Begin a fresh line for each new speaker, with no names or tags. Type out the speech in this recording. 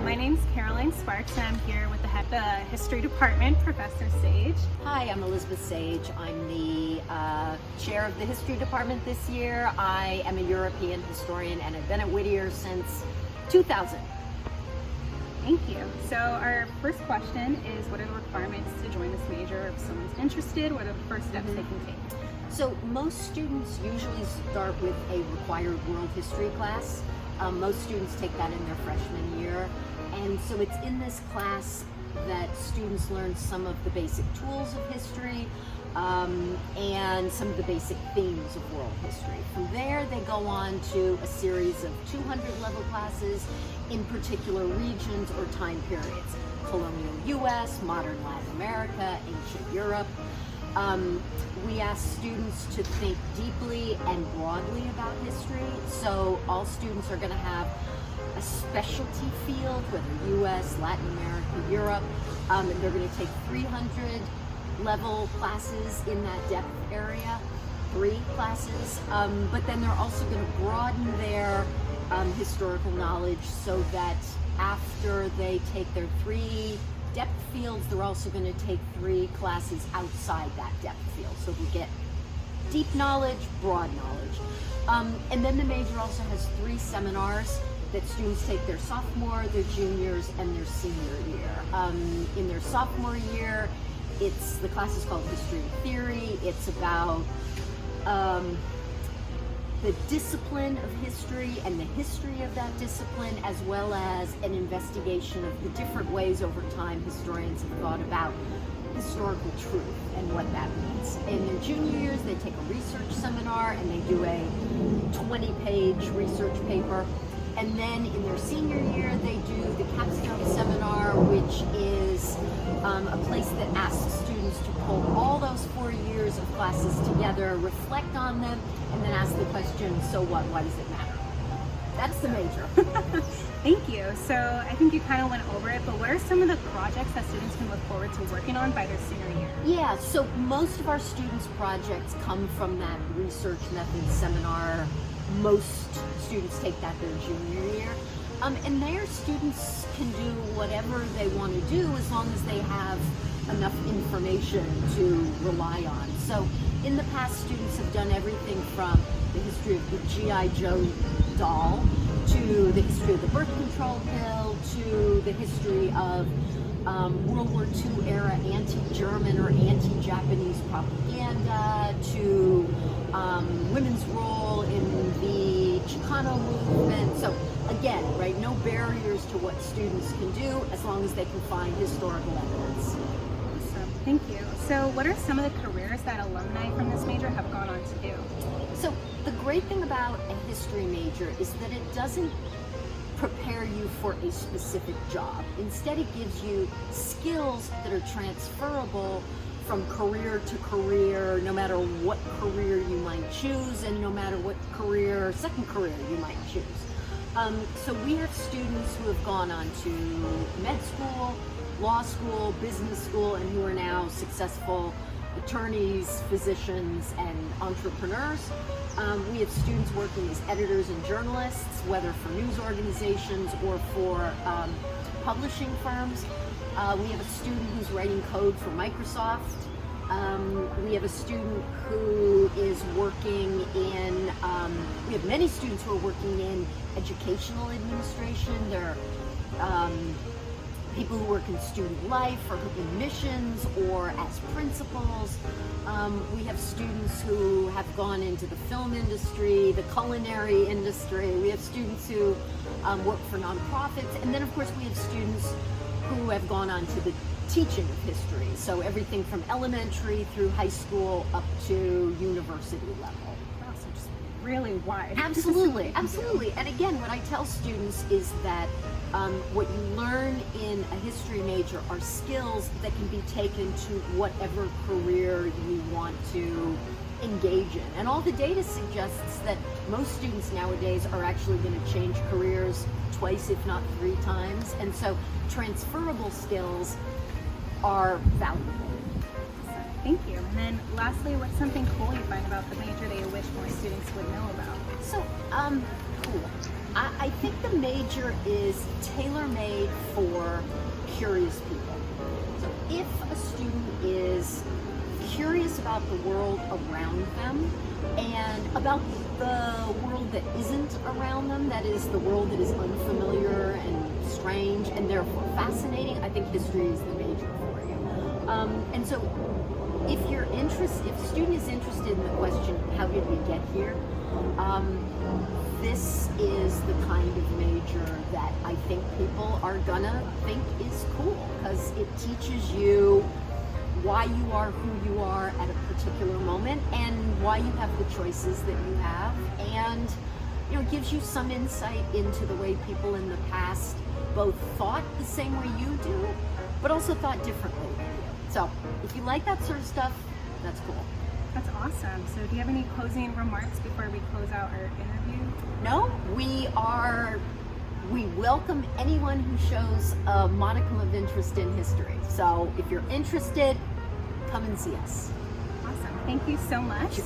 My name's Caroline Sparks and I'm here with the head of the History Department, Professor Sage.
Hi, I'm Elizabeth Sage. I'm the chair of the History Department this year. I am a European historian and I've been at Whittier since 2000.
Thank you. So our first question is, what are the requirements to join this major? If someone's interested, what are the first steps they can take?
So most students usually start with a required world history class. Most students take that in their freshman year. And so it's in this class that students learn some of the basic tools of history and some of the basic themes of world history. From there, they go on to a series of 200 level classes in particular regions or time periods. Colonial US, modern Latin America, ancient Europe. We ask students to think deeply and broadly about history. So all students are going to have a specialty field, whether US, Latin America, Europe. And they're going to take 300 level classes in that depth area, 3 classes. But then they're also going to broaden their historical knowledge so that after they take their 3 depth fields, they're also going to take 3 classes outside that depth field. So we get deep knowledge, broad knowledge. And then the major also has 3 seminars that students take their sophomore, their juniors, and their senior year. In their sophomore year, the class is called History and Theory. It's about the discipline of history and the history of that discipline, as well as an investigation of the different ways over time historians have thought about historical truth and what that means. In their junior years, they take a research seminar and they do a 20-page research paper. And then in their senior year, they do the capstone seminar, which is a place that asks students to pull all those 4 years of classes together, reflect on them, and then ask the question, so what? Why does it matter? That's the major.
Thank you. So I think you kind of went over it, but what are some of the projects that students can look forward to working on by their senior year?
Yeah, so most of our students' projects come from that research method seminar. Most students take that their junior year. And there students can do whatever they want to do as long as they have enough information to rely on. So in the past, students have done everything from the history of the G.I. Joe doll, to the history of the birth control pill, to the history of World War II era anti-German or anti-Japanese propaganda, to women's role in the Chicano movement. So again, right, no barriers to what students can do as long as they can find historical evidence.
Awesome. Thank you. So what are some of the careers that alumni from this major have gone on to do?
So the great thing about a history major is that it doesn't prepare you for a specific job. Instead, it gives you skills that are transferable from career to career, no matter what career you might choose and no matter what second career you might choose. So we have students who have gone on to med school, law school, business school, and who are now successful attorneys, physicians, and entrepreneurs. We have students working as editors and journalists, whether for news organizations or for publishing firms. We have a student who's writing code for Microsoft. We have a student who is working in, we have many students who are working in educational administration. There are people who work in student life or in missions or as principals. We have students who have gone into the film industry, the culinary industry. We have students who work for nonprofits. And then of course we have students who have gone on to the teaching of history. So everything from elementary through high school up to university level.
Wow, so just really wide.
Absolutely, absolutely. And again, what I tell students is that what you learn in a history major are skills that can be taken to whatever career you want to engage in. And all the data suggests that most students nowadays are actually going to change careers twice, if not 3 times. And so transferable skills are valuable.
Thank you. And then lastly, what's something cool you find about the major that you wish more students would know about?
So, cool. I think the major is tailor-made for curious people. So if a student is curious about the world around them and about the world that isn't around them, that is the world that is unfamiliar and strange and therefore fascinating, I think history is the major for you. And so if a student is interested in the question, how did we get here? This is the kind of major that I think people are gonna think is cool because it teaches you why you are who you are at a particular moment and why you have the choices that you have, and it gives you some insight into the way people in the past both thought the same way you do, but also thought differently than you. So if you like that sort of stuff, that's cool.
That's awesome. So do you have any closing remarks before we close out our interview?
No, we welcome anyone who shows a modicum of interest in history. So if you're interested, come and see us.
Awesome. Thank you so much.